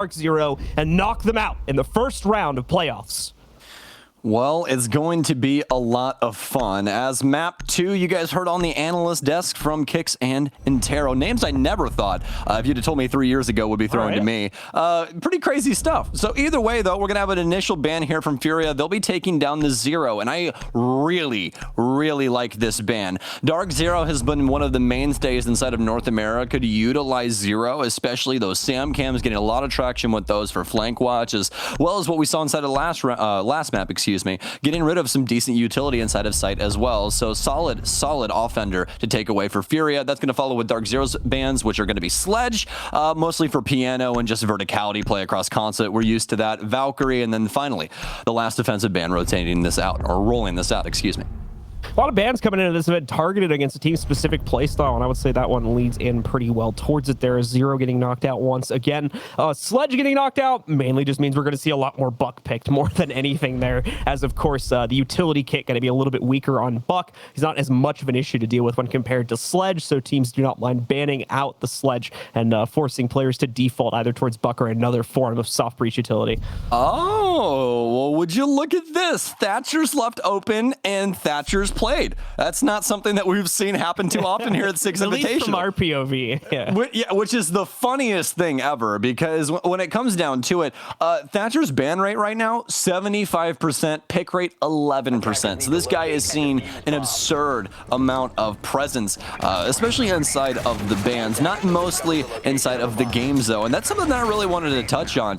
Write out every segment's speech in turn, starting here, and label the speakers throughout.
Speaker 1: DarkZero and knock them out in the first round of playoffs.
Speaker 2: Well, it's going to be a lot of fun. As map 2, you guys heard on the analyst desk from Kix and Intero. Names I never thought, if you'd have told me 3 years ago, would be thrown to me. Pretty crazy stuff. So either way, though, we're going to have an initial ban here from FURIA. They'll be taking down the Zero, and I really, really like this ban. DarkZero has been one of the mainstays inside of North America to utilize Zero, especially those Sam Cams, getting a lot of traction with those for flank watch, as well as what we saw inside of last map, getting rid of some decent utility inside of site as well. So solid offender to take away for FURIA. That's going to follow with DarkZero's bans, which are going to be Sledge, mostly for piano and just verticality play across console. We're used to that. Valkyrie, and then finally, the last defensive ban rotating this out, or rolling this out, excuse me.
Speaker 1: A lot of bans coming into this event targeted against a team-specific playstyle, and I would say that one leads in pretty well towards it. There is Zero getting knocked out once again. Sledge getting knocked out mainly just means we're going to see a lot more Buck picked more than anything there, as of course the utility kit going to be a little bit weaker on Buck. He's not as much of an issue to deal with when compared to Sledge, so teams do not mind banning out the Sledge and forcing players to default either towards Buck or another form of soft breach utility.
Speaker 2: Oh, well, would you look at this? Thatcher's left open and Thatcher's played. That's not something that we've seen happen too often here at Six Invitational.
Speaker 1: At least from our POV,
Speaker 2: yeah. Which is the funniest thing ever, because when it comes down to it, Thatcher's ban rate right now, 75%, pick rate 11%. So this guy is seeing an absurd amount of presence, especially inside of the bans, not mostly inside of the games though. And that's something that I really wanted to touch on,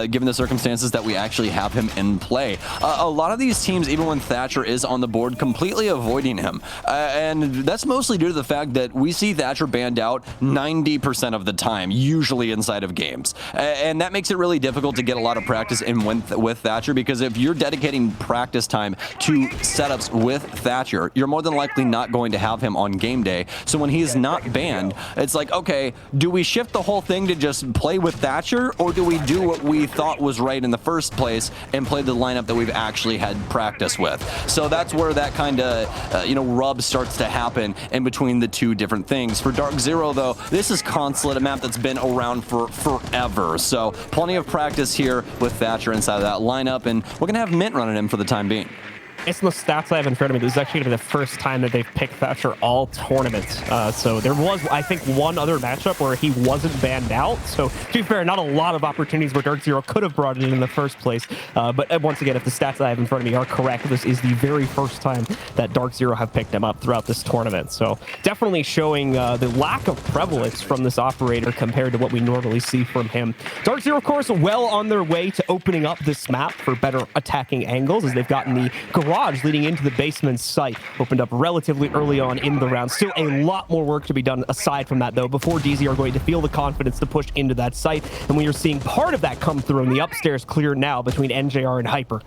Speaker 2: given the circumstances that we actually have him in play. A lot of these teams, even when Thatcher is on the board, completely avoiding him, and that's mostly due to the fact that we see Thatcher banned out 90% of the time, usually inside of games, and that makes it really difficult to get a lot of practice in with Thatcher, because if you're dedicating practice time to setups with Thatcher, you're more than likely not going to have him on game day. So when he's not banned, it's like, okay, do we shift the whole thing to just play with Thatcher, or do we do what we thought was right in the first place and play the lineup that we've actually had practice with? So that's where that kind of rub starts to happen in between the two different things. For DarkZero though, this is Consulate, a map that's been around for forever, so plenty of practice here with Thatcher inside of that lineup, and we're gonna have Mint running him for the time being.
Speaker 1: It's the stats I have in front of me. This is actually going to be the first time that they've picked Thatcher all tournaments. So there was, I think, one other matchup where he wasn't banned out. So to be fair, not a lot of opportunities where DarkZero could have brought it in the first place. But once again, if the stats I have in front of me are correct, this is the very first time that DarkZero have picked him up throughout this tournament. So definitely showing the lack of prevalence from this operator compared to what we normally see from him. DarkZero, of course, well on their way to opening up this map for better attacking angles, as they've gotten the garage leading into the basement site opened up relatively early on in the round. Still a lot more work to be done aside from that though before DZ are going to feel the confidence to push into that site, and we are seeing part of that come through in the upstairs clear now between NJR and Hyper.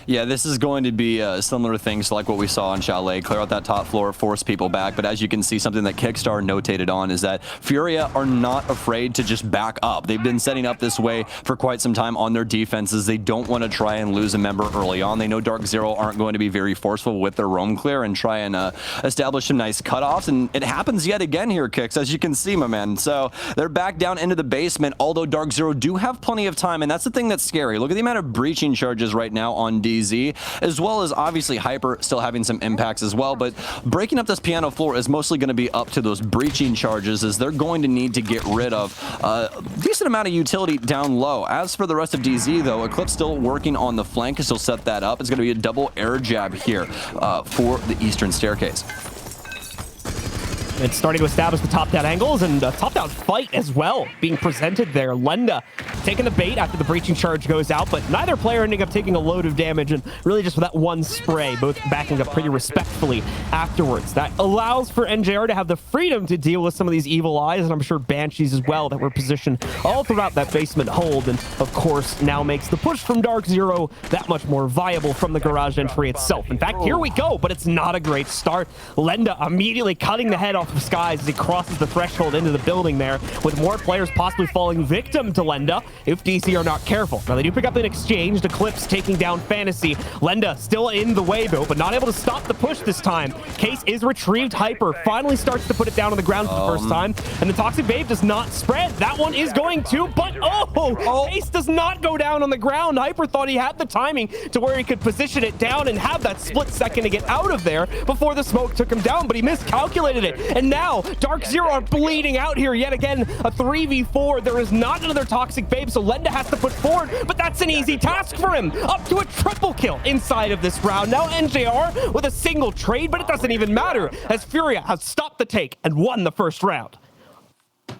Speaker 2: Yeah, this is going to be similar things like what we saw on Chalet. Clear out that top floor, force people back. But as you can see, something that Kickstar notated on is that FURIA are not afraid to just back up. They've been setting up this way for quite some time on their defenses. They don't want to try and lose a member early on. They know DarkZero aren't going to be very forceful with their roam clear and try and establish some nice cutoffs. And it happens yet again here, Kicks, as you can see, my man. So they're back down into the basement, although DarkZero do have plenty of time. And that's the thing that's scary. Look at the amount of breaching charges right now on DZ, as well as obviously Hyper still having some impacts as well. But breaking up this piano floor is mostly going to be up to those breaching charges, as they're going to need to get rid of a decent amount of utility down low. As for the rest of DZ though, Eclipse still working on the flank, so set that up. It's going to be a double air jab here for the eastern staircase.
Speaker 1: It's starting to establish the top-down angles and a top-down fight as well being presented there. Lenda taking the bait after the breaching charge goes out, but neither player ending up taking a load of damage, and really just with that one spray, both backing up pretty respectfully afterwards. That allows for NJR to have the freedom to deal with some of these evil eyes, and I'm sure Banshees as well, that were positioned all throughout that basement hold, and of course now makes the push from DarkZero that much more viable from the garage entry itself. In fact, here we go, but it's not a great start. Lenda immediately cutting the head off of Skies as he crosses the threshold into the building there, with more players possibly falling victim to Lenda. if DC are not careful. Now, they do pick up an exchange. Eclipse taking down Fantasy. Lenda still in the way, though, but not able to stop the push this time. Case is retrieved. Hyper finally starts to put it down on the ground for the first time, and the Toxic Babe does not spread. That one is going to, but Case does not go down on the ground. Hyper thought he had the timing to where he could position it down and have that split second to get out of there before the smoke took him down, but he miscalculated it. And now DarkZero are bleeding out here yet again. A 3v4. There is not another Toxic Babe, so Lenda has to put forward, but that's an easy task for him. Up to a triple kill inside of this round. Now NJR with a single trade, but it doesn't even matter as FURIA has stopped the take and won the first round.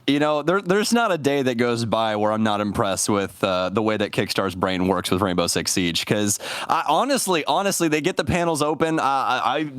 Speaker 2: You know, there's not a day that goes by where I'm not impressed with the way that Kickstar's brain works with Rainbow Six Siege, because honestly, they get the panels open. I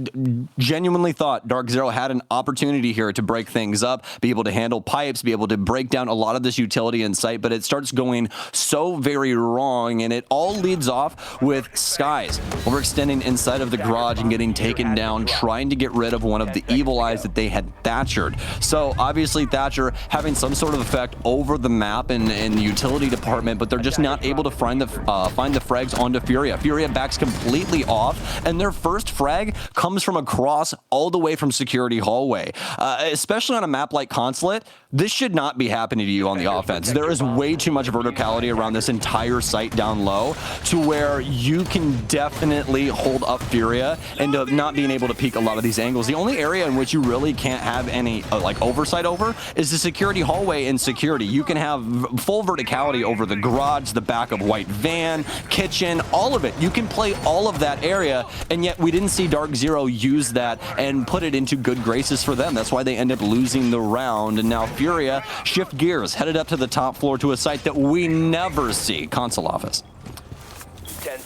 Speaker 2: genuinely thought DarkZero had an opportunity here to break things up, be able to handle pipes, be able to break down a lot of this utility in sight, but it starts going so very wrong, and it all leads off with Skies overextending inside of the garage and getting taken down, trying to get rid of one of the evil eyes that they had Thatchered. So obviously Thatcher having some sort of effect over the map in the utility department, but they're just not able to find the frags onto FURIA. FURIA backs completely off, and their first frag comes from across all the way from security hallway. Especially on a map like Consulate, this should not be happening to you on the offense. There is way too much verticality around this entire site down low to where you can definitely hold up FURIA and not being able to peek a lot of these angles. The only area in which you really can't have any like oversight over is the security hallway and security. You can have full verticality over the garage, the back of white van, kitchen, all of it. You can play all of that area, and yet we didn't see DarkZero use that and put it into good graces for them. That's why they end up losing the round, and now FURIA shift gears, headed up to the top floor to a site that we never see, console office.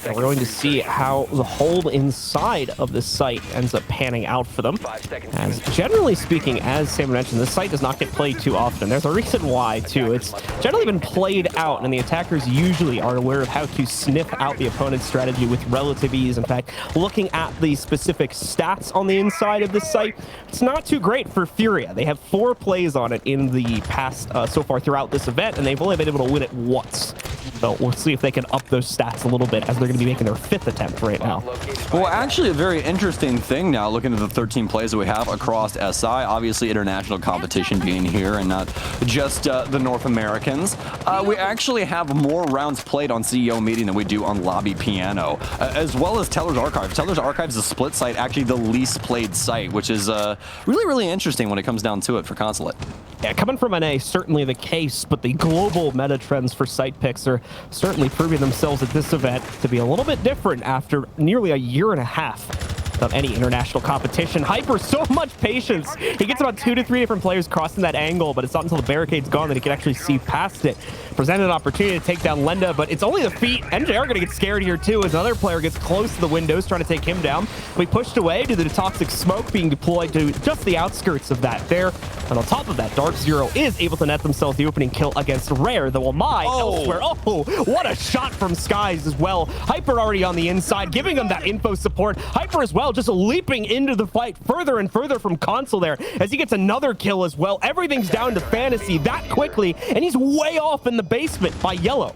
Speaker 1: And we're going to see how the hold inside of this site ends up panning out for them. As generally speaking, as Sam mentioned, this site does not get played too often. There's a reason why, too. It's generally been played out, and the attackers usually are aware of how to sniff out the opponent's strategy with relative ease. In fact, looking at the specific stats on the inside of this site, it's not too great for FURIA. They have 4 plays on it in the past so far throughout this event, and they've only been able to win it once. So we'll see if they can up those stats a little bit as they're going to be making their 5th attempt right now.
Speaker 2: Well, actually a very interesting thing now, looking at the 13 plays that we have across SI, obviously international competition being here and not just the North Americans. We actually have more rounds played on CEO Meeting than we do on Lobby Piano, as well as Teller's Archive. Teller's Archive is a split site, actually the least played site, which is really, really interesting when it comes down to it for Consulate.
Speaker 1: Yeah, coming from NA, certainly the case, but the global meta trends for site picks are certainly proving themselves at this event to be a little bit different after nearly a year and a half of any international competition. Hyper, so much patience. He gets about 2 to 3 different players crossing that angle, but it's not until the barricade's gone that he can actually see past it. Presented an opportunity to take down Lenda, but it's only the feet. NJ are going to get scared here too as another player gets close to the windows trying to take him down. We pushed away due to the toxic smoke being deployed to just the outskirts of that there. And on top of that, DarkZero is able to net themselves the opening kill against Rare, though Amai elsewhere. Oh, what a shot from Skies as well. Hyper already on the inside, giving them that info support. Hyper as well, just leaping into the fight further and further from Console there as he gets another kill as well. Everything's down to Fantasy that quickly, and he's way off in the basement by Yellow.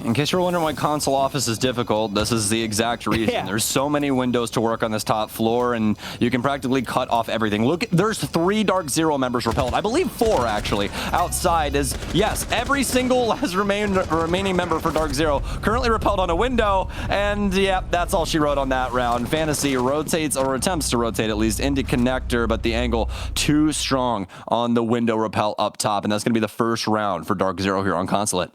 Speaker 2: In case you're wondering why console office is difficult, this is the exact reason.
Speaker 1: Yeah.
Speaker 2: There's so many windows to work on this top floor, and you can practically cut off everything. Look, there's 3 DarkZero members repelled. I believe 4, actually, outside. As yes, every single last remaining member for DarkZero currently repelled on a window, and yeah, that's all she wrote on that round. Fantasy rotates, or attempts to rotate at least, into connector, but the angle too strong on the window repel up top, and that's going to be the first round for DarkZero here on Consulate.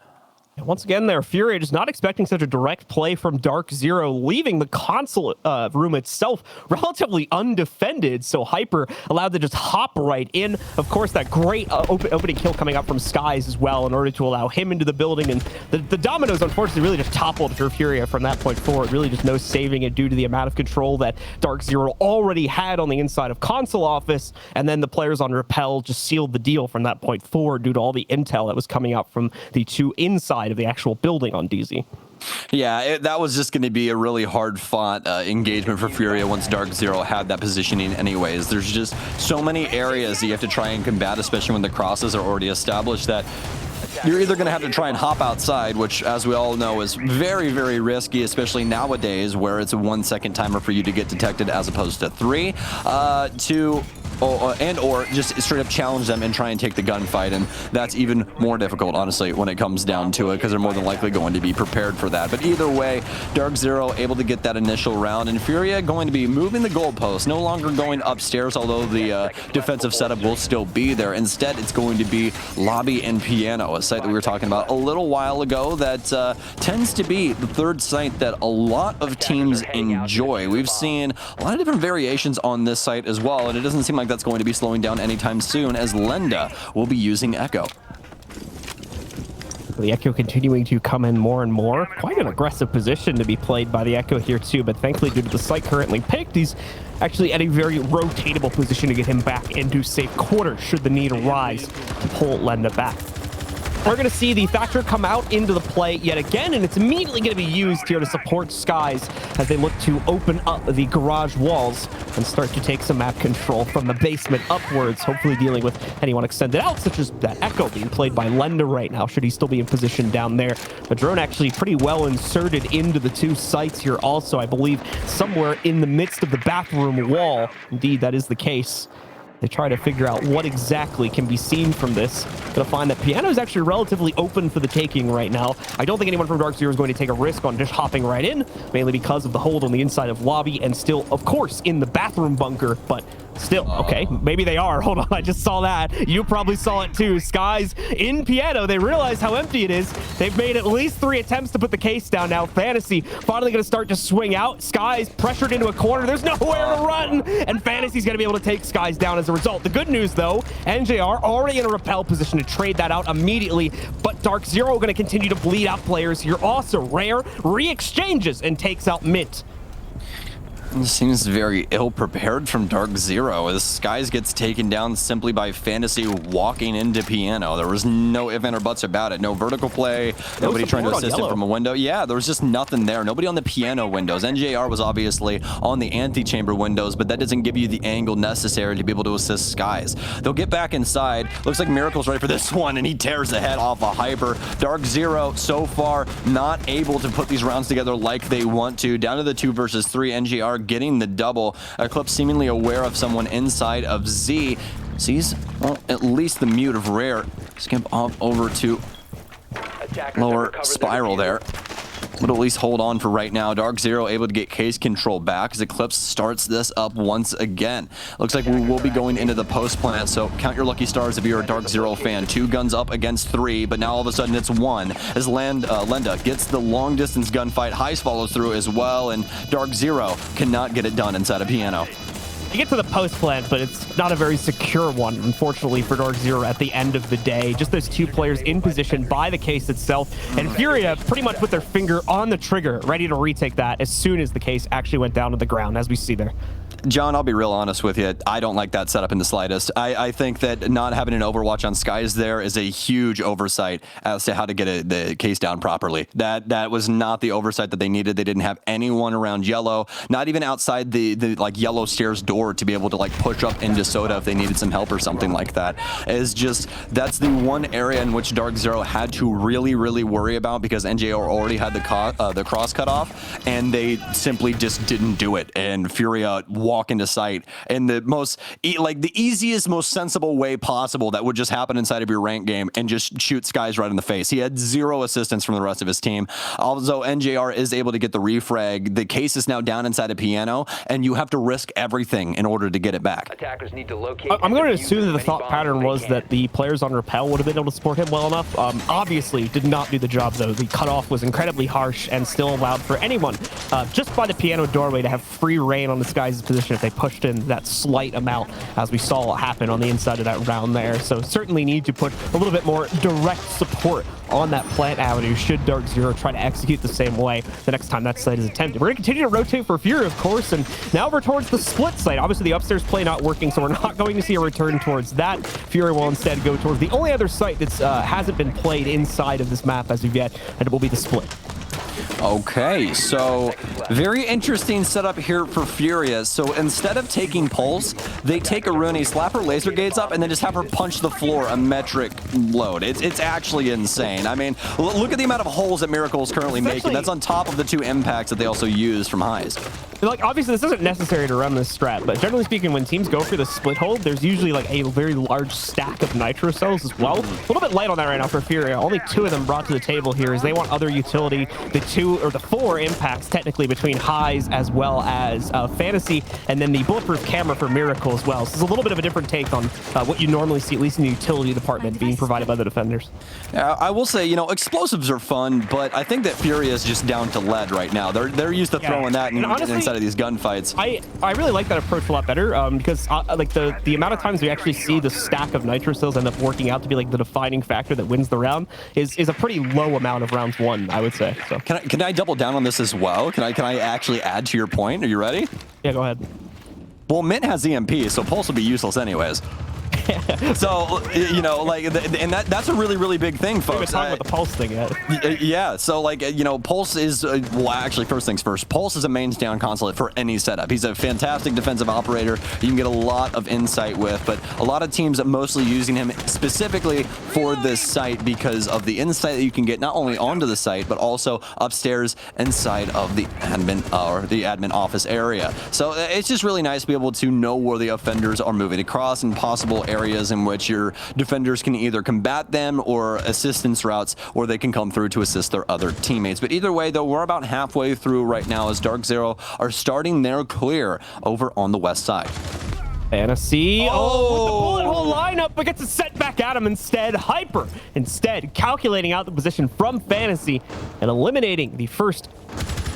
Speaker 1: Once again, there, FURIA just not expecting such a direct play from DarkZero, leaving the console room itself relatively undefended. So Hyper allowed to just hop right in. Of course, that great opening kill coming up from Skies as well in order to allow him into the building. And the dominoes, unfortunately, really just toppled for FURIA from that point forward. Really just no saving it due to the amount of control that DarkZero already had on the inside of console office. And then the players on Repel just sealed the deal from that point forward due to all the intel that was coming out from the 2 inside of the actual building on DZ.
Speaker 2: Yeah, that was just going to be a really hard-fought engagement for FURIA once DarkZero had that positioning anyways. There's just so many areas that you have to try and combat, especially when the crosses are already established, that you're either going to have to try and hop outside, which, as we all know, is very, very risky, especially nowadays where it's a 1 second timer for you to get detected as opposed to 3, or just straight up challenge them and try and take the gunfight, and that's even more difficult, honestly, when it comes down to it, because they're more than likely going to be prepared for that. But either way, DarkZero able to get that initial round, and FURIA going to be moving the goalpost, no longer going upstairs, although the defensive setup will still be there. Instead, it's going to be lobby and piano, a site that we were talking about a little while ago that tends to be the third site that a lot of teams enjoy. We've seen a lot of different variations on this site as well, and it doesn't seem like that's going to be slowing down anytime soon, as Lenda will be using Echo.
Speaker 1: The Echo continuing to come in more and more. Quite an aggressive position to be played by the Echo here too, but thankfully due to the site currently picked, he's actually at a very rotatable position to get him back into safe quarters should the need arise to pull Lenda back. We're going to see the Thatcher come out into the play yet again, and it's immediately going to be used here to support Skies as they look to open up the garage walls and start to take some map control from the basement upwards, hopefully dealing with anyone extended out, such as that Echo being played by Lenda right now, should he still be in position down there. But drone actually pretty well inserted into the two sites here also, I believe, somewhere in the midst of the bathroom wall. Indeed, that is the case. They try to figure out what exactly can be seen from this. Gonna find that piano is actually relatively open for the taking right now. I don't think anyone from DarkZero is going to take a risk on just hopping right in, mainly because of the hold on the inside of lobby and still, of course, in the bathroom bunker, but still, okay, maybe they are. Hold on, I just saw that. You probably saw it too. Skies in piano. They realize how empty it is. They've made at least 3 attempts to put the case down now. Fantasy finally going to start to swing out. Skies pressured into a corner. There's nowhere to run, and Fantasy's going to be able to take Skies down as a result. The good news, though, NJR already in a repel position to trade that out immediately, but DarkZero going to continue to bleed out players here. Also, Rare re-exchanges and takes out Mint.
Speaker 2: It seems very ill-prepared from DarkZero as Skies gets taken down simply by Fantasy walking into piano. There was no if, and, or buts about it. No vertical play, nobody trying to assist him from a window. Yeah, there was just nothing there. Nobody on the piano windows. NJR was obviously on the antechamber windows, but that doesn't give you the angle necessary to be able to assist Skies. They'll get back inside. Looks like Miracle's ready for this one, and he tears the head off a Hyper. DarkZero so far not able to put these rounds together like they want to. Down to the 2 versus 3. NJR getting the double. Eclipse seemingly aware of someone inside of Z. Sees, well, at least the mute of Rare. Skimp off over to lower spiral there. But at least hold on for right now. DarkZero able to get case control back as Eclipse starts this up once again. Looks like we will be going into the post plant, so count your lucky stars if you're a DarkZero fan. 2 guns up against 3, but now all of a sudden it's 1 as Lenda gets the long distance gunfight. Heist follows through as well, and DarkZero cannot get it done inside a piano.
Speaker 1: You get to the post plant, but it's not a very secure one, unfortunately, for DarkZero at the end of the day. Just those 2 players in position by the case itself, and FURIA pretty much put their finger on the trigger, ready to retake that as soon as the case actually went down to the ground, as we see there.
Speaker 2: John, I'll be real honest with you. I don't like that setup in the slightest. I think that not having an Overwatch on Skies there is a huge oversight as to how to get the case down properly. That was not the oversight that they needed. They didn't have anyone around Yellow, not even outside the like Yellow stairs door to be able to like push up into Soda if they needed some help or something like that. It's just, that's the one area in which DarkZero had to really, really worry about because NJR already had the cross cut off, and they simply just didn't do it. And FURIA walk into sight in the most the easiest, most sensible way possible that would just happen inside of your ranked game and just shoot Skies right in the face. He had 0 assistance from the rest of his team. Although NJR is able to get the refrag, the case is now down inside a piano, and you have to risk everything in order to get it back.
Speaker 3: Attackers need to locate.
Speaker 1: I'm going to assume that the thought pattern was that the players on Repel would have been able to support him well enough. Obviously did not do the job though. The cutoff was incredibly harsh and still allowed for anyone just by the piano doorway to have free reign on the Skies' position if they pushed in that slight amount, as we saw happen on the inside of that round there. So certainly need to put a little bit more direct support on that plant avenue should DarkZero try to execute the same way the next time that site is attempted. We're going to continue to rotate for FURIA, of course, and now over towards the split site. Obviously, the upstairs play not working, so we're not going to see a return towards that. FURIA will instead go towards the only other site that hasn't been played inside of this map as of yet, and it will be the split.
Speaker 2: Okay, so very interesting setup here for Furia. So instead of taking Pulse, they take Aruni, slap her laser gates up, and then just have her punch the floor a metric load. It's actually insane. I mean, look at the amount of holes that Miracle is currently making. That's on top of the 2 impacts that they also use from Highs.
Speaker 1: Like, obviously, this isn't necessary to run this strat, but generally speaking, when teams go for the split hold, there's usually like a very large stack of nitro cells as well. A little bit light on that right now for Furia. Only 2 of them brought to the table here, as they want other utility. The 2 or the 4 impacts technically between Highs as well as Fantasy, and then the bulletproof camera for Miracle as well. So it's a little bit of a different take on what you normally see, at least in the utility department, being provided by the defenders.
Speaker 2: I will say, you know, explosives are fun, but I think that Furia is just down to lead right now. They're used to throwing that inside of these gunfights.
Speaker 1: I really like that approach a lot better because like the amount of times we actually see the stack of nitro cells end up working out to be like the defining factor that wins the round is a pretty low amount of rounds won, I would say. So
Speaker 2: can I double down on this as well? Can I actually add to your point? Are you ready?
Speaker 1: Yeah, go ahead.
Speaker 2: Well, Mint has EMP, so Pulse will be useless anyways. So, you know, like, and that's a really, really big thing, folks.
Speaker 1: Talking about the Pulse thing yet.
Speaker 2: Yeah, so, like, you know, Pulse is, well, actually, first things first, Pulse is a main down consulate for any setup. He's a fantastic defensive operator you can get a lot of insight with, but a lot of teams are mostly using him specifically for this site because of the insight that you can get not only onto the site, but also upstairs inside of the admin or the admin office area. So it's just really nice to be able to know where the offenders are moving across and possible areas in which your defenders can either combat them or assistance routes, or they can come through to assist their other teammates. But either way, though, we're about halfway through right now as DarkZero are starting their clear over on the west side.
Speaker 1: Fantasy, with the bullet hole lineup, but gets a set back at him instead. Hyper, instead, calculating out the position from Fantasy and eliminating the first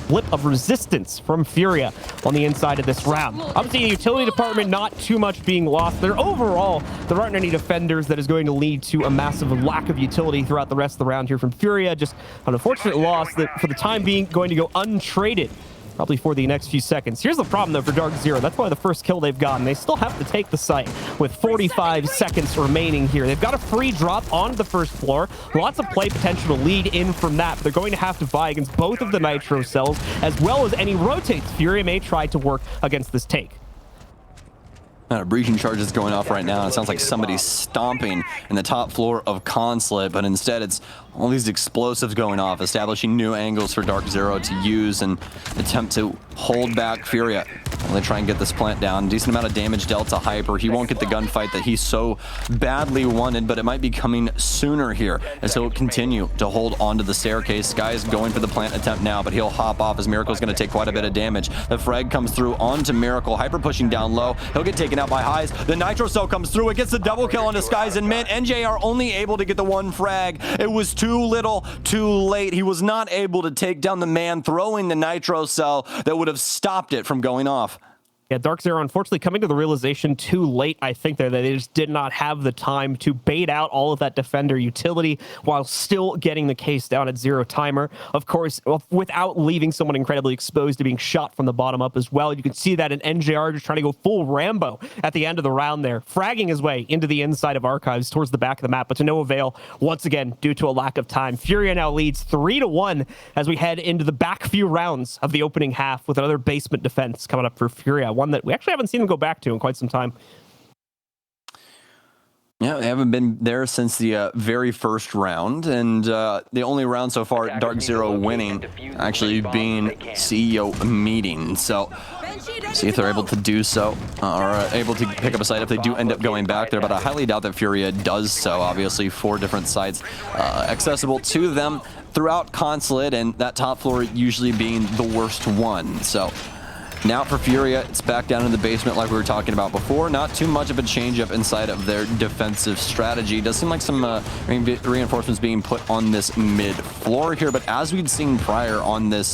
Speaker 1: flip of resistance from Furia on the inside of this round. Obviously, the utility department, not too much being lost there. Overall, there aren't any defenders that is going to lead to a massive lack of utility throughout the rest of the round here from Furia. Just an unfortunate loss that, for the time being, going to go untraded probably for the next few seconds. Here's the problem, though, for DarkZero. That's why the first kill they've gotten. They still have to take the site with 45 seconds remaining here. They've got a free drop onto the first floor. Lots of play potential to lead in from that, but they're going to have to vie against both of the nitro cells, as well as any rotates Furia may try to work against this take.
Speaker 2: Breaching charges going off right now, and it sounds like somebody's stomping in the top floor of Consulate, but instead it's all these explosives going off, establishing new angles for DarkZero to use and attempt to hold back Furia. They try and get this plant down. Decent amount of damage dealt to Hyper. He won't get the gunfight that he so badly wanted, but it might be coming sooner here as he'll continue to hold onto the staircase. Sky is going for the plant attempt now, but he'll hop off as Miracle's going to take quite a bit of damage. The frag comes through onto Miracle. Hyper pushing down low. He'll get taken out by Highs. The Nitro Cell comes through. It gets the double kill onto Skies and Mint. NJ are only able to get the one frag. It was too little, too late. He was not able to take down the man throwing the Nitro Cell that would have stopped it from going off.
Speaker 1: Yeah, DarkZero unfortunately coming to the realization too late, I think, that they just did not have the time to bait out all of that defender utility while still getting the case down at 0 timer. Of course, without leaving someone incredibly exposed to being shot from the bottom up as well. You can see that in NJR just trying to go full Rambo at the end of the round there, fragging his way into the inside of Archives towards the back of the map, but to no avail once again due to a lack of time. Furia now leads 3-1 as we head into the back few rounds of the opening half with another basement defense coming up for Furia. One that we actually haven't seen them go back to in quite some time.
Speaker 2: Yeah, they haven't been there since the very first round, and the only round so far, DarkZero winning, actually being CEO meeting. So, see if they're able to do so, or able to pick up a site if they do end up going back there, but I highly doubt that Furia does so. Obviously, 4 different sites accessible to them throughout Consulate, and that top floor usually being the worst one. So, now for Furia, it's back down in the basement like we were talking about before. Not too much of a change up inside of their defensive strategy. Does seem like some reinforcements being put on this mid floor here, but as we'd seen prior on this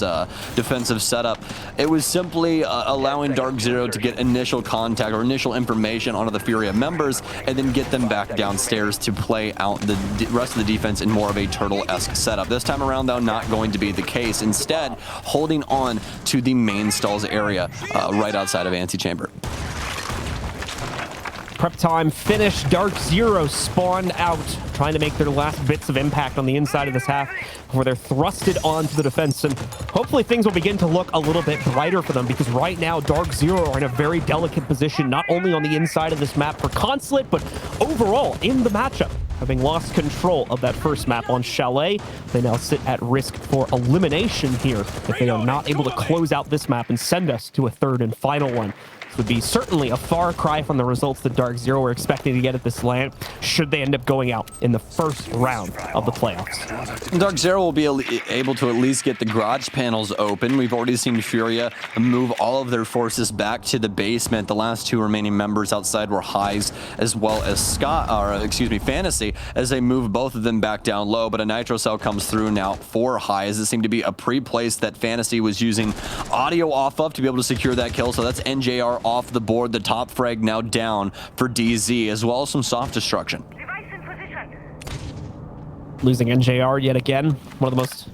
Speaker 2: defensive setup, it was simply allowing DarkZero to get initial contact or initial information onto the Furia members and then get them back downstairs to play out the rest of the defense in more of a turtle-esque setup. This time around, though, not going to be the case. Instead, holding on to the main stalls area right outside of Antechamber.
Speaker 1: Prep time finished. DarkZero spawned out, trying to make their last bits of impact on the inside of this half before they're thrusted onto the defense. And hopefully things will begin to look a little bit brighter for them, because right now DarkZero are in a very delicate position, not only on the inside of this map for Consulate, but overall in the matchup. Having lost control of that first map on Chalet, they now sit at risk for elimination here if they are not able to close out this map and send us to a third and final one. Would be certainly a far cry from the results that DarkZero were expecting to get at this LAN, should they end up going out in the first round of the playoffs.
Speaker 2: DarkZero will be able to at least get the garage panels open. We've already seen FURIA move all of their forces back to the basement. The last two remaining members outside were Highs as well as Fantasy, as they move both of them back down low. But a Nitro Cell comes through now for Highs. It seemed to be a pre-place that Fantasy was using audio off of to be able to secure that kill. So that's NJR off the board. The top frag now down for DZ, as well as some soft destruction.
Speaker 1: Losing NJR yet again. One of the most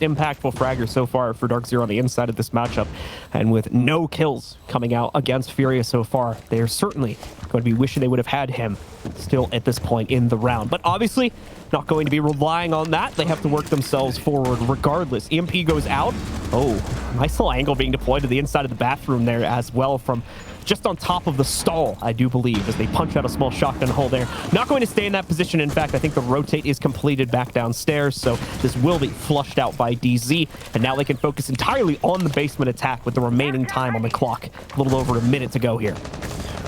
Speaker 1: impactful fraggers so far for DarkZero on the inside of this matchup. And with no kills coming out against FURIA so far, they are certainly going to be wishing they would have had him still at this point in the round. But obviously, not going to be relying on that. They have to work themselves forward regardless. EMP goes out. Oh, nice little angle being deployed to the inside of the bathroom there as well, from just on top of the stall, I do believe, as they punch out a small shotgun hole there. Not going to stay in that position. In fact, I think the rotate is completed back downstairs, so this will be flushed out by DZ, and now they can focus entirely on the basement attack with the remaining time on the clock. A little over a minute to go here.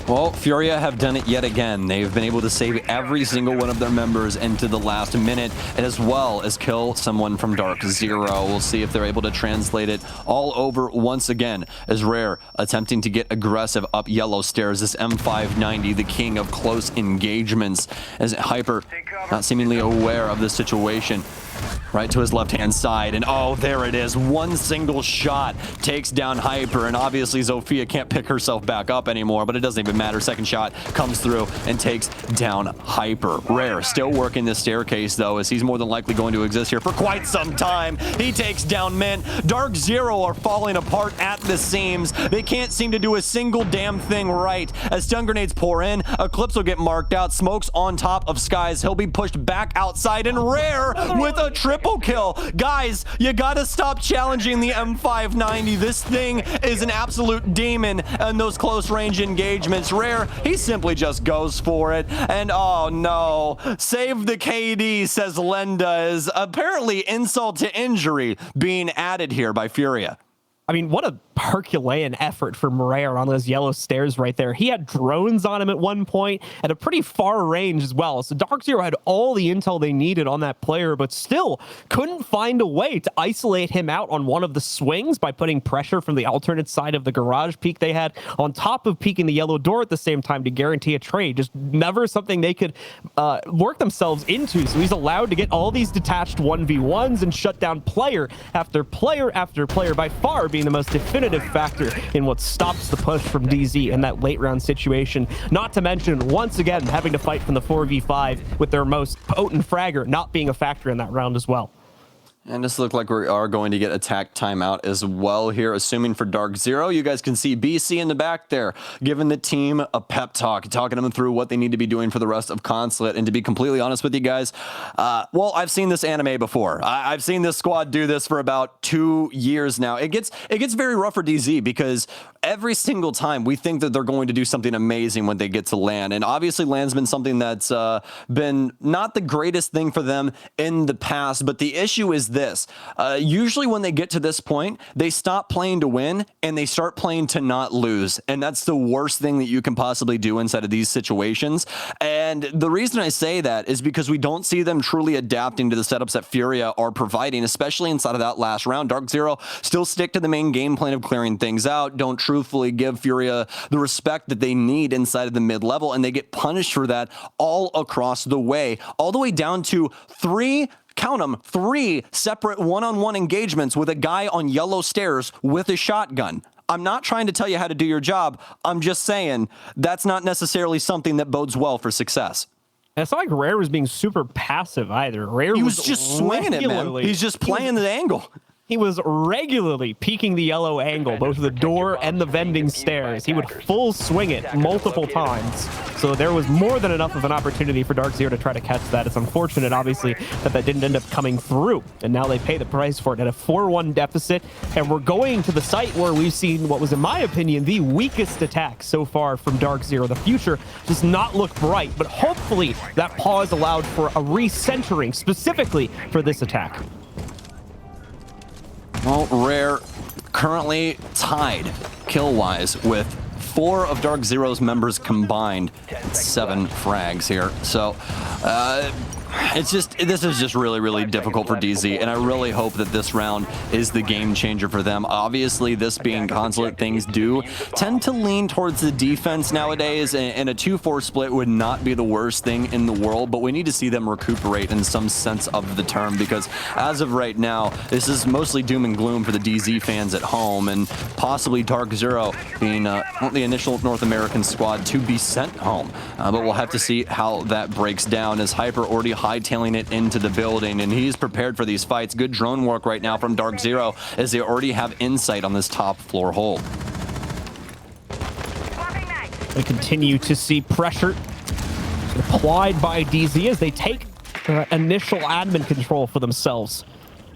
Speaker 2: Well, FURIA have done it yet again. They've been able to save every single one of their members into the last minute, and as well as kill someone from DarkZero. We'll see if they're able to translate it all over once again, as Rare attempting to get aggressive up yellow stairs. This M590, the king of close engagements, as Hyper not seemingly aware of the situation. Right to his left-hand side, and oh, there it is. One single shot takes down Hyper, and obviously Zofia can't pick herself back up anymore, but it doesn't even matter. Second shot comes through and takes down Hyper. Rare still working this staircase, though, as he's more than likely going to exist here for quite some time. He takes down Mint. DarkZero are falling apart at the seams. They can't seem to do a single damn thing right. As stun grenades pour in, Eclipse will get marked out. Smoke's on top of Skies. He'll be pushed back outside, and Rare with a triple kill. Guys, you gotta stop challenging the M590. This thing is an absolute demon in those close range engagements. Rare, he simply just goes for it. And oh no, save the KD, says Lenda, is apparently insult to injury being added here by FURIA.
Speaker 1: I mean, what a Herculean effort for Rare on those yellow stairs right there. He had drones on him at one point at a pretty far range as well. So DarkZero had all the intel they needed on that player, but still couldn't find a way to isolate him out on one of the swings by putting pressure from the alternate side of the garage peak they had, on top of peeking the yellow door at the same time to guarantee a trade. Just never something they could work themselves into. So he's allowed to get all these detached 1v1s and shut down player after player after player, by far being the most definitive factor in what stops the push from DZ in that late round situation. Not to mention, once again, having to fight from the 4v5 with their most potent fragger not being a factor in that round as well.
Speaker 2: And this looks like we are going to get attack timeout as well here, assuming for DarkZero. You guys can see BC in the back there, giving the team a pep talk, talking them through what they need to be doing for the rest of Consulate. And to be completely honest with you guys, well, I've seen this anime before. I've seen this squad do this for about 2 years now. It gets very rough for DZ, because every single time we think that they're going to do something amazing when they get to LAN. And obviously LAN's been something that's been not the greatest thing for them in the past, but the issue is this. Usually when they get to this point, they stop playing to win and they start playing to not lose. And that's the worst thing that you can possibly do inside of these situations. And the reason I say that is because we don't see them truly adapting to the setups that FURIA are providing, especially inside of that last round. DarkZero still stick to the main game plan of clearing things out, don't truthfully give FURIA the respect that they need inside of the mid-level, and they get punished for that all across the way, all the way down to count them, 3 separate one-on-one engagements with a guy on yellow stairs with a shotgun. I'm not trying to tell you how to do your job. I'm just saying that's not necessarily something that bodes well for success.
Speaker 1: And it's not like Rare was being super passive either. Rare
Speaker 2: was just swinging it, man. He's just playing the angle.
Speaker 1: he was regularly peeking the yellow angle, both the door and the vending stairs. He would full swing it multiple times. So there was more than enough of an opportunity for DarkZero to try to catch that. It's unfortunate, obviously, that didn't end up coming through. And now they pay the price for it at a 4-1 deficit. And we're going to the site where we've seen what was, in my opinion, the weakest attack so far from DarkZero. The future does not look bright, but hopefully that pause allowed for a recentering specifically for this attack.
Speaker 2: Well, Rare currently tied kill-wise with 4 of DarkZero's members combined. 7 frags here. So, this is just really, really difficult for DZ, and I really hope that this round is the game changer for them. Obviously, this being Consulate, things do tend to lean towards the defense nowadays, and a 2-4 split would not be the worst thing in the world, but we need to see them recuperate in some sense of the term, because as of right now, this is mostly doom and gloom for the DZ fans at home, and possibly DarkZero being the initial North American squad to be sent home. But we'll have to see how that breaks down, as Hyper already hightailing it into the building, and he's prepared for these fights. Good drone work right now from DarkZero, as they already have insight on this top floor hold.
Speaker 1: We continue to see pressure applied by DZ as they take initial admin control for themselves.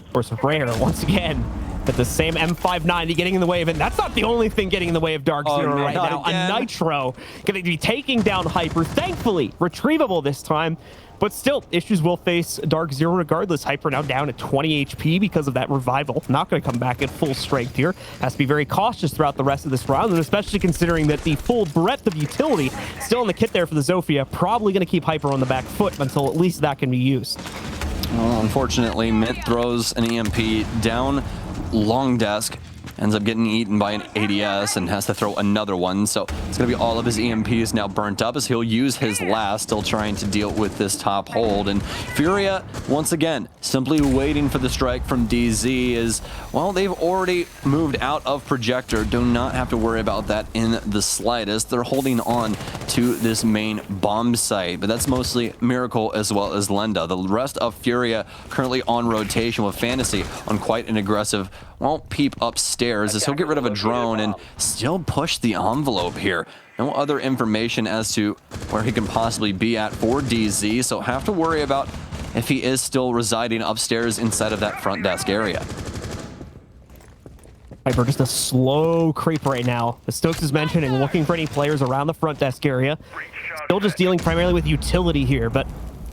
Speaker 1: Of course, Rare, once again, at the same M590 getting in the way of it. That's not the only thing getting in the way of DarkZero right now. A Nitro going to be taking down Hyper. Thankfully, retrievable this time. But still, issues will face DarkZero regardless. Hyper now down at 20 HP because of that revival. Not going to come back at full strength here. Has to be very cautious throughout the rest of this round, and especially considering that the full breadth of utility still in the kit there for the Zofia. Probably going to keep Hyper on the back foot until at least that can be used.
Speaker 2: Well, unfortunately, Mint throws an EMP down long desk. Ends up getting eaten by an ADS and has to throw another one. So it's going to be all of his EMPs now burnt up, as he'll use his last, still trying to deal with this top hold. And FURIA, once again, simply waiting for the strike from DZ is, well, they've already moved out of Projector. Do not have to worry about that in the slightest. They're holding on to this main bomb site, but that's mostly Miracle as well as Lenda. The rest of FURIA currently on rotation, with Fantasy on quite an aggressive, well, peep upstairs, as he'll get rid of a drone and still push the envelope here. No other information as to where he can possibly be at for DZ, so have to worry about if he is still residing upstairs inside of that front desk area.
Speaker 1: Hyper just a slow creep right now. As Stokes is mentioning, looking for any players around the front desk area. Still just dealing primarily with utility here, but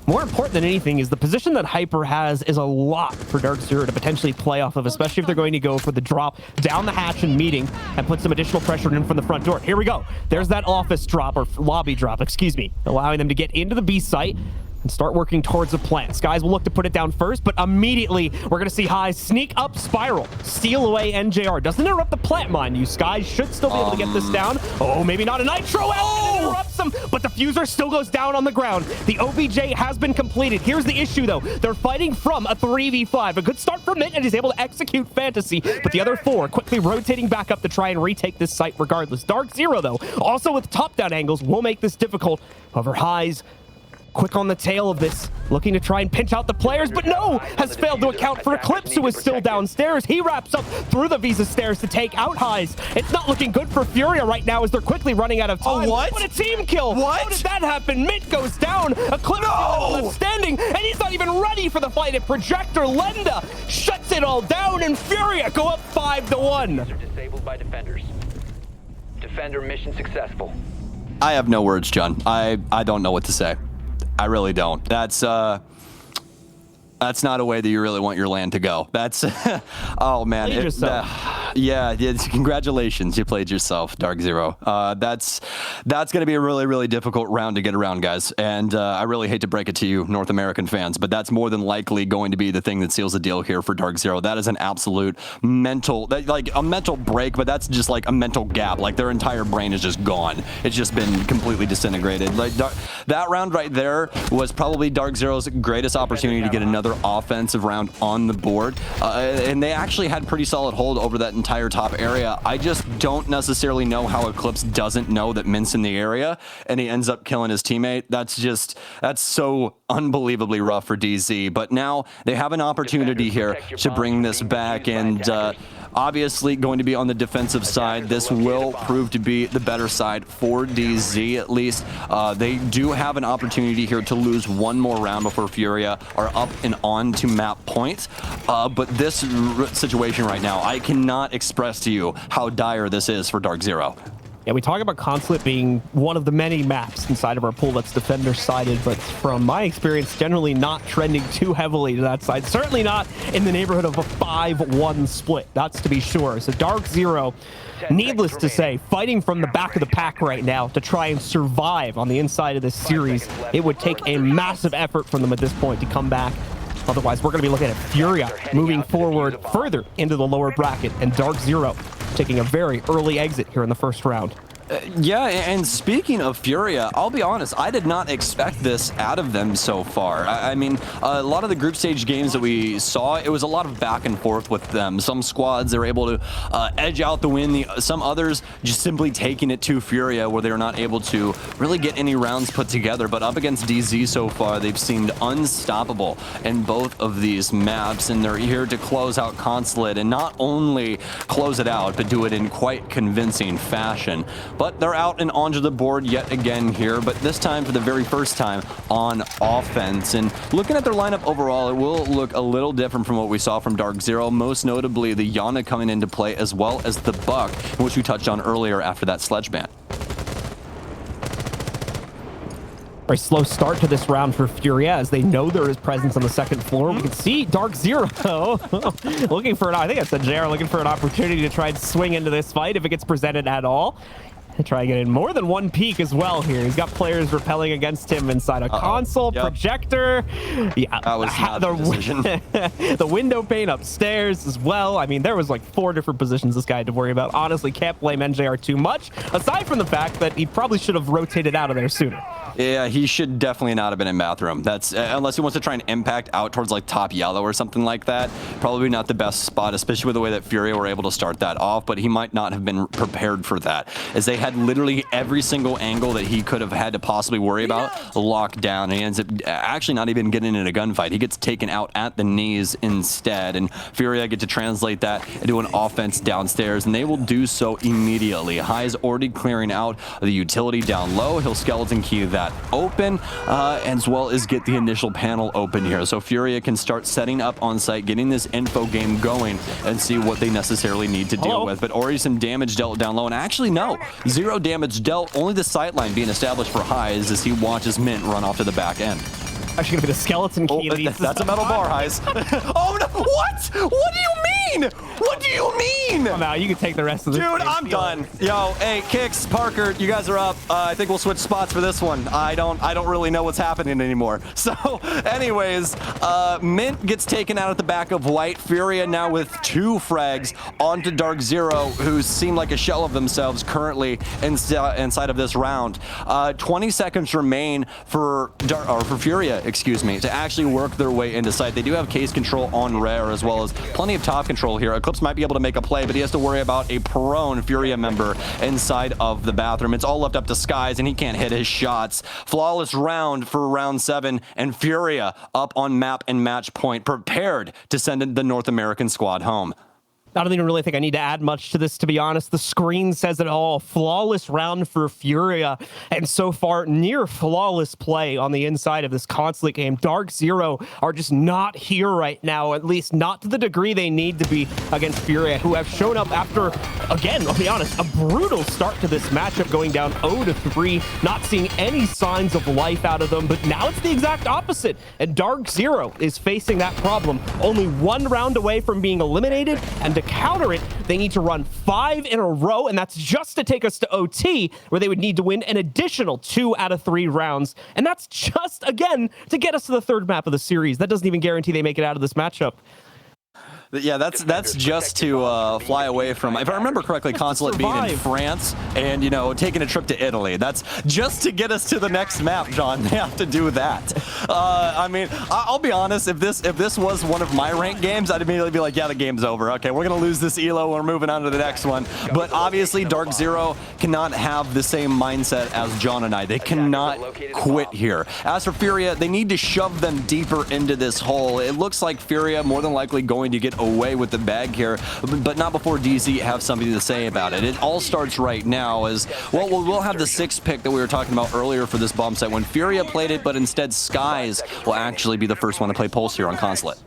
Speaker 1: more important than anything is the position that Hyper has is a lot for DarkZero to potentially play off of, especially if they're going to go for the drop down the hatch and meeting and put some additional pressure in from the front door. Here we go. There's that office drop, or lobby drop, excuse me, allowing them to get into the B site and start working towards the plant. Skies will look to put it down first, but immediately we're going to see Highs sneak up Spiral, steal away NJR. Doesn't interrupt the plant, mind you. Skies should still be able to get this down. Oh, maybe not a Nitro out, and interrupts them, but the Fuser still goes down on the ground. The OBJ has been completed. Here's the issue, though. They're fighting from a 3v5. A good start for Mint, and he's able to execute Fantasy, but the other 4 quickly rotating back up to try and retake this site regardless. DarkZero, though, also with top-down angles, will make this difficult. However, Highs quick on the tail of this, looking to try and pinch out the players, but no, has failed to account for Eclipse, who is still downstairs. He wraps up through the Visa stairs to take out Highs. It's not looking good for FURIA right now, as they're quickly running out of time.
Speaker 2: Oh, what?
Speaker 1: What a team kill!
Speaker 2: What?
Speaker 1: How did that happen? Mint goes down, Eclipse left standing, and he's not even ready for the fight at Projector. Lenda shuts it all down, and FURIA go up 5-1.
Speaker 3: Disabled by defenders. Defender mission successful.
Speaker 2: I have no words, John. I don't know what to say. I really don't. That's not a way that you really want your land to go. That's, oh man. Yeah, congratulations. You played yourself, DarkZero. That's going to be a really, really difficult round to get around, guys. And I really hate to break it to you, North American fans, but that's more than likely going to be the thing that seals the deal here for DarkZero. That is an absolute mental, like a mental break, but that's just like a mental gap. Like their entire brain is just gone. It's just been completely disintegrated. Like that round right there was probably DarkZero's greatest opportunity to get another another offensive round on the board. And they actually had pretty solid hold over that entire top area. I just don't necessarily know how Eclipse doesn't know that Mint's in the area and he ends up killing his teammate. That's so unbelievably rough for DZ. But now they have an opportunity here to bring this back, and obviously going to be on the defensive side. This will prove to be the better side for DZ, at least. They do have an opportunity here to lose one more round before FURIA are up and on to map point. But this situation right now, I cannot express to you how dire this is for DarkZero.
Speaker 1: Yeah, we talk about Consulate being one of the many maps inside of our pool that's defender-sided, but from my experience, generally not trending too heavily to that side. Certainly not in the neighborhood of a 5-1 split, that's to be sure. So DarkZero, needless to say, fighting from the back of the pack right now to try and survive on the inside of this series. It would take a massive effort from them at this point to come back. Otherwise, we're going to be looking at FURIA moving forward further into the lower bracket, and DarkZero taking a very early exit here in the first round.
Speaker 2: Yeah, and speaking of FURIA, I'll be honest, I did not expect this out of them so far. I mean, a lot of the group stage games that we saw, it was a lot of back and forth with them. Some squads, they were able to edge out the win. Some others just simply taking it to FURIA, where they were not able to really get any rounds put together. But up against DZ so far, they've seemed unstoppable in both of these maps, and they're here to close out Consulate, and not only close it out, but do it in quite convincing fashion. But they're out and onto the board yet again here, but this time for the very first time on offense. And looking at their lineup overall, it will look a little different from what we saw from DarkZero, most notably the Yana coming into play, as well as the Buck, which we touched on earlier after that sledge ban.
Speaker 1: Very slow start to this round for FURIA, as they know there is presence on the second floor. We can see DarkZero looking for I think it's a JR looking for an opportunity to try and swing into this fight if it gets presented at all. Try and get in more than one peek as well here. He's got players repelling against him inside a console, projector. Yeah,
Speaker 2: that was not the decision.
Speaker 1: The window pane upstairs as well. I mean, there was like 4 different positions this guy had to worry about. Honestly, can't blame NJR too much, aside from the fact that he probably should have rotated out of there sooner.
Speaker 2: Yeah, he should definitely not have been in bathroom. That's unless he wants to try and impact out towards like top yellow or something like that. Probably not the best spot, especially with the way that FURIA were able to start that off. But he might not have been prepared for that, as they had literally every single angle that he could have had to possibly worry about locked down. And he ends up actually not even getting in a gunfight. He gets taken out at the knees instead. And FURIA get to translate that into an offense downstairs, and they will do so immediately. High's already clearing out the utility down low. He'll skeleton key that open, as well as get the initial panel open here. So FURIA can start setting up on site, getting this info game going, and see what they necessarily need to deal with. But already some damage dealt down low, and actually no, 0 damage dealt, only the sightline being established for Highs as he watches Mint run off to the back end.
Speaker 1: Actually gonna be the skeleton key.
Speaker 2: That's a metal bar, Highs. Oh no, what? What do you mean? What do you mean?
Speaker 1: Come out, you can take the rest of this.
Speaker 2: Dude, I'm done. Yo, hey, Kicks, Parker, you guys are up. I think we'll switch spots for this one. I don't really know what's happening anymore. So, anyways, Mint gets taken out at the back of White. FURIA now with 2 frags onto DarkZero, who seem like a shell of themselves currently inside of this round. 20 seconds remain for FURIA, excuse me, to actually work their way into sight. They do have case control on Rare, as well as plenty of top control here. Eclipse might be able to make a play, but he has to worry about a prone FURIA member inside of the bathroom. It's all left up to Skies, and he can't hit his shots. Flawless round for round 7, and FURIA up on map and match point, prepared to send the North American squad home.
Speaker 1: I don't even really think I need to add much to this, to be honest. The screen says it all. Flawless round for FURIA, and so far near flawless play on the inside of this Consulate game. DarkZero are just not here right now, at least not to the degree they need to be against FURIA, who have shown up after, again, I'll be honest, a brutal start to this matchup, going down 0-3, not seeing any signs of life out of them. But now it's the exact opposite, and DarkZero is facing that problem. Only 1 round away from being eliminated, and to counter it, they need to run 5 in a row, and that's just to take us to OT, where they would need to win an additional 2 out of 3 rounds. And that's just, again, to get us to the 3rd map of the series. That doesn't even guarantee they make it out of this matchup.
Speaker 2: Yeah, that's just to fly away from, if I remember correctly, Consulate being in France and, you know, taking a trip to Italy. That's just to get us to the next map, John. They have to do that. I mean, I'll be honest, if this was one of my ranked games, I'd immediately be like, yeah, the game's over. Okay, we're going to lose this elo. We're moving on to the next one. But obviously, DarkZero cannot have the same mindset as John and I. They cannot quit here. As for FURIA, they need to shove them deeper into this hole. It looks like FURIA more than likely going to get away with the bag here, but not before DZ have something to say about it. It all starts right now as, well, we'll have the 6th pick that we were talking about earlier for this bomb site when FURIA played it, but instead Skies will actually be the first one to play Pulse here on Consulate.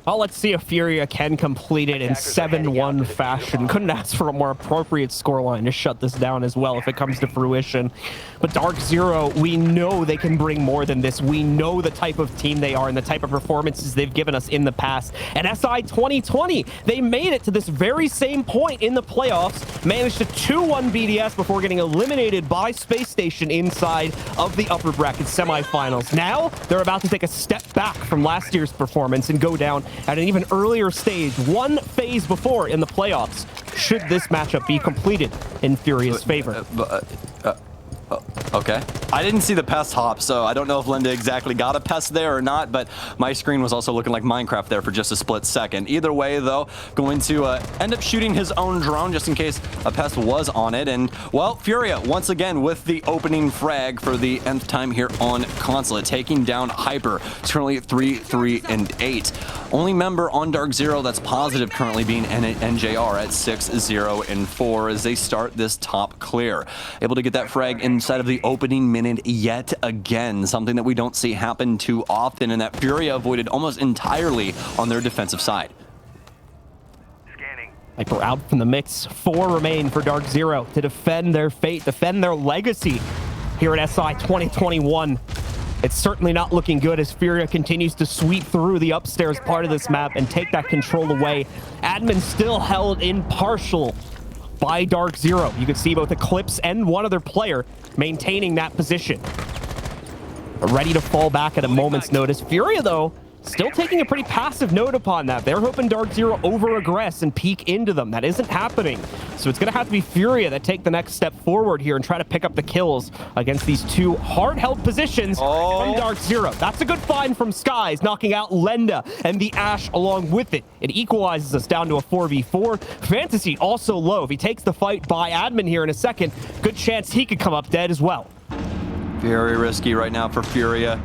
Speaker 1: Well, let's see if FURIA can complete it in 7-1 fashion. Couldn't ask for a more appropriate scoreline to shut this down as well if it comes to fruition. But DarkZero, we know they can bring more than this. We know the type of team they are and the type of performances they've given us in the past. And SI 2020, they made it to this very same point in the playoffs, managed to 2-1 BDS before getting eliminated by Space Station inside of the upper bracket semifinals. Now, they're about to take a step back from last year's performance and go down at an even earlier stage, one phase before in the playoffs, should this matchup be completed in FURIA's favor.
Speaker 2: Okay. I didn't see the pest hop, so I don't know if Linda exactly got a pest there or not, but my screen was also looking like Minecraft there for just a split second. Either way, though, going to end up shooting his own drone just in case a pest was on it. And, well, FURIA, once again, with the opening frag for the nth time here on Consulate, taking down Hyper. It's currently 3-3-8. Only member on DarkZero that's positive currently being NJR at 6-0-4 as they start this top clear. Able to get that frag inside of the opening minute yet again, something that we don't see happen too often, and that FURIA avoided almost entirely on their defensive side.
Speaker 1: Like we're out from the mix. 4 remain for DarkZero to defend their fate, defend their legacy here at SI 2021. It's certainly not looking good as FURIA continues to sweep through the upstairs part of this map and take that control away. Admin still held in partial by DarkZero. You can see both Eclipse and one other player maintaining that position. Ready to fall back at a moment's notice. FURIA, though, still taking a pretty passive note upon that. They're hoping DarkZero over-aggress and peek into them. That isn't happening. So it's going to have to be FURIA that take the next step forward here and try to pick up the kills against these 2 hard-held positions from DarkZero. That's a good find from Skies, knocking out Lenda and the Ash along with it. It equalizes us down to a 4v4. Fantasy also low. If he takes the fight by Admin here in a second, good chance he could come up dead as well.
Speaker 2: Very risky right now for FURIA,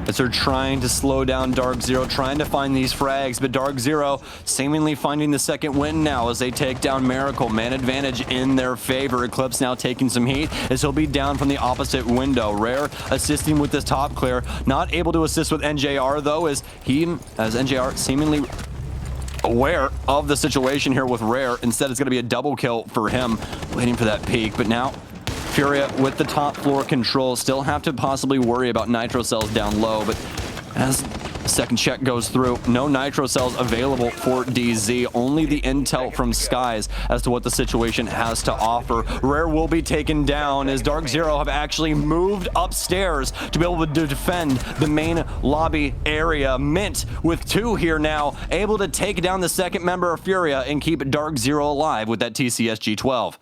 Speaker 2: as they're trying to slow down DarkZero, trying to find these frags, but DarkZero seemingly finding the second win now as they take down Miracle. Man advantage in their favor. Eclipse now taking some heat as he'll be down from the opposite window. Rare assisting with this top clear. Not able to assist with NJR, though, as NJR seemingly aware of the situation here with Rare. Instead, it's going to be a double kill for him, waiting for that peak, but now FURIA with the top floor control still have to possibly worry about nitro cells down low, but as the second check goes through, no nitro cells available for DZ, only the intel from Skies as to what the situation has to offer. Rare will be taken down as DarkZero have actually moved upstairs to be able to defend the main lobby area. Mint with 2 here now, able to take down the second member of FURIA and keep DarkZero alive with that TCSG-12.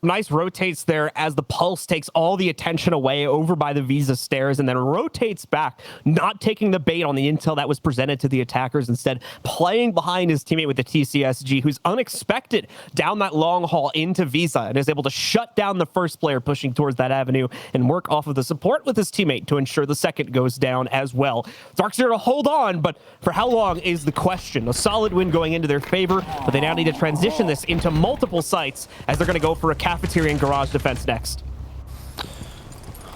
Speaker 1: Nice rotates there as the Pulse takes all the attention away over by the Visa stairs and then rotates back, not taking the bait on the intel that was presented to the attackers, instead playing behind his teammate with the TCSG, who's unexpected down that long haul into Visa and is able to shut down the first player pushing towards that avenue and work off of the support with his teammate to ensure the second goes down as well. DarkZero hold on, but for how long is the question? A solid win going into their favor, but they now need to transition this into multiple sites as they're going to go for a cafeteria and garage defense next.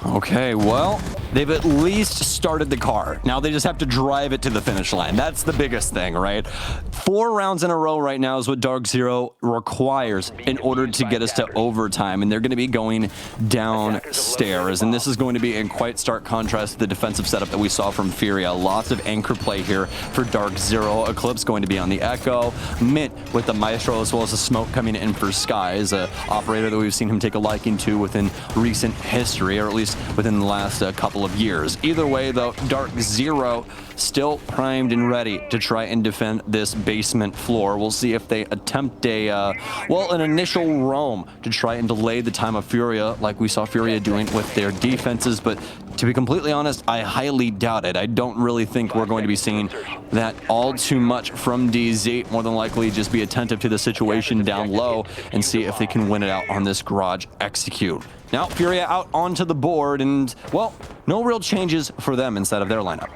Speaker 2: Okay, well, they've at least started the car. Now they just have to drive it to the finish line. That's the biggest thing, right? 4 rounds in a row right now is what DarkZero requires in order to get us to overtime, and they're going to be going downstairs, and this is going to be in quite stark contrast to the defensive setup that we saw from FURIA. Lots of anchor play here for DarkZero. Eclipse going to be on the Echo. Mint with the Maestro as well as the smoke coming in for Skies, an operator that we've seen him take a liking to within recent history, or at least within the last couple couple of years. Either way, though, DarkZero still primed and ready to try and defend this basement floor. We'll see if they attempt an initial roam to try and delay the time of FURIA, like we saw FURIA doing with their defenses, but to be completely honest, I highly doubt it. I don't really think we're going to be seeing that all too much from DZ. More than likely, just be attentive to the situation down low and see if they can win it out on this garage execute. Now, FURIA out onto the board, and, well, no real changes for them inside of their lineup.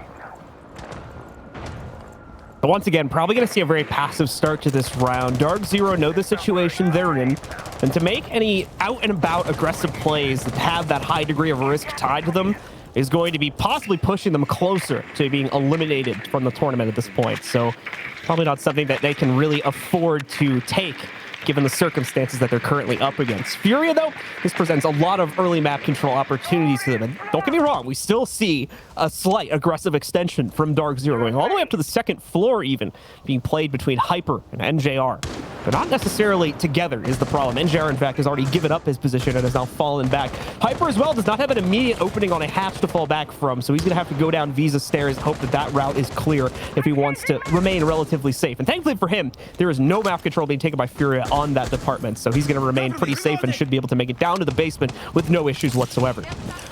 Speaker 1: But once again, probably going to see a very passive start to this round. DarkZero know the situation they're in, and to make any out-and-about aggressive plays that have that high degree of risk tied to them is going to be possibly pushing them closer to being eliminated from the tournament at this point. So probably not something that they can really afford to take, given the circumstances that they're currently up against. FURIA, though, this presents a lot of early map control opportunities to them. And don't get me wrong, we still see a slight aggressive extension from DarkZero, going all the way up to the second floor even, being played between Hyper and NJR. But not necessarily together is the problem. NJR, in fact, has already given up his position and has now fallen back. Hyper, as well, does not have an immediate opening on a hatch to fall back from, so he's going to have to go down Visa stairs and hope that that route is clear if he wants to remain relatively safe. And thankfully for him, there is no map control being taken by FURIA on that department, so he's going to remain pretty safe and should be able to make it down to the basement with no issues whatsoever.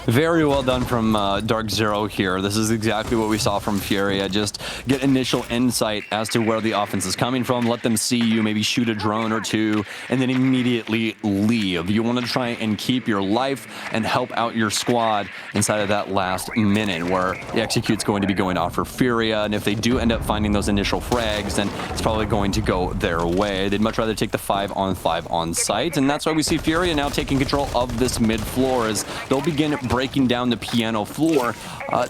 Speaker 2: Very well done from DarkZero here. This is exactly what we saw from FURIA. Just get initial insight as to where the offense is coming from. Let them see you maybe shoot a drone or two and then immediately leave. You want to try and keep your life and help out your squad inside of that last minute where the execute's going to be going off for FURIA, and if they do end up finding those initial frags, then it's probably going to go their way. They'd much rather take the 5-on-5 on site, and that's why we see FURIA now taking control of this mid floor as they'll begin breaking down the piano floor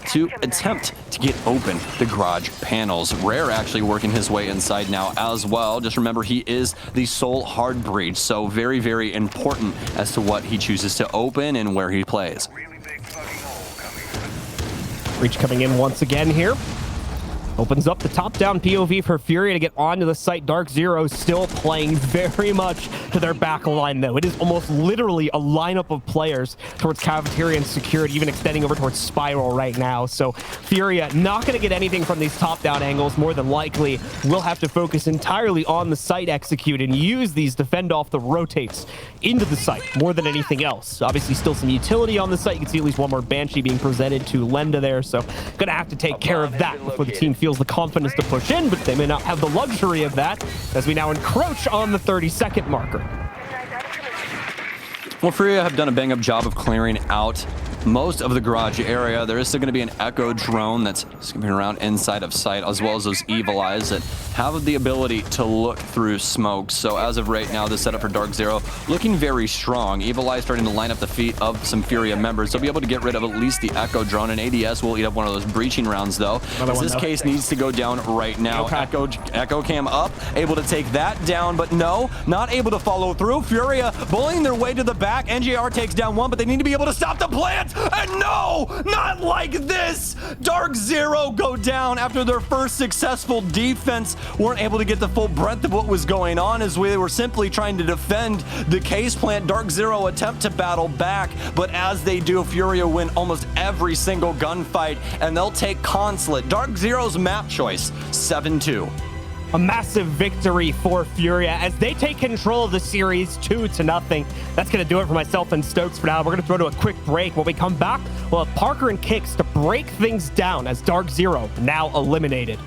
Speaker 2: to attempt to get open the garage panels. Rare actually working his way inside now as well. Just remember, he is the sole hard breach, so very, very important as to what he chooses to open and where he plays.
Speaker 1: Breach coming in once again here. Opens up the top-down POV for FURIA to get onto the site. DarkZero still playing very much to their back line, though. It is almost literally a lineup of players towards Cafeteria and Security, even extending over towards Spiral right now. So FURIA not going to get anything from these top-down angles. More than likely, will have to focus entirely on the site execute and use these to fend off the rotates into the site more than anything else. Obviously, still some utility on the site. You can see at least one more Banshee being presented to Lenda there, so going to have to take care of that before the team feels the confidence to push in, but they may not have the luxury of that as we now encroach on the 30-second marker.
Speaker 2: Well, FURIA have done a bang-up job of clearing out most of the garage area. There is still going to be an Echo drone that's skipping around inside of sight, as well as those Evil Eyes that have the ability to look through smoke. So as of right now, the setup for DarkZero looking very strong. Evil Eyes starting to line up the feet of some FURIA members. They'll be able to get rid of at least the Echo drone, and ADS will eat up one of those breaching rounds, though. This case needs to go down right now.
Speaker 1: Okay.
Speaker 2: Echo cam up, able to take that down, but no, not able to follow through. FURIA bullying their way to the back. NJR takes down one, but they need to be able to stop the plant. And no, not like this. DarkZero go down after their first successful defense. Weren't able to get the full breadth of what was going on as we were simply trying to defend the case plant. DarkZero attempt to battle back, but as they do, FURIA win almost every single gunfight, and they'll take Consulate. DarkZero's map choice, 7-2.
Speaker 1: A massive victory for FURIA as they take control of the series 2-0. That's going to do it for myself and Stokes for now. We're going to throw to a quick break. When we come back, we'll have Parker and Kicks to break things down as DarkZero now eliminated.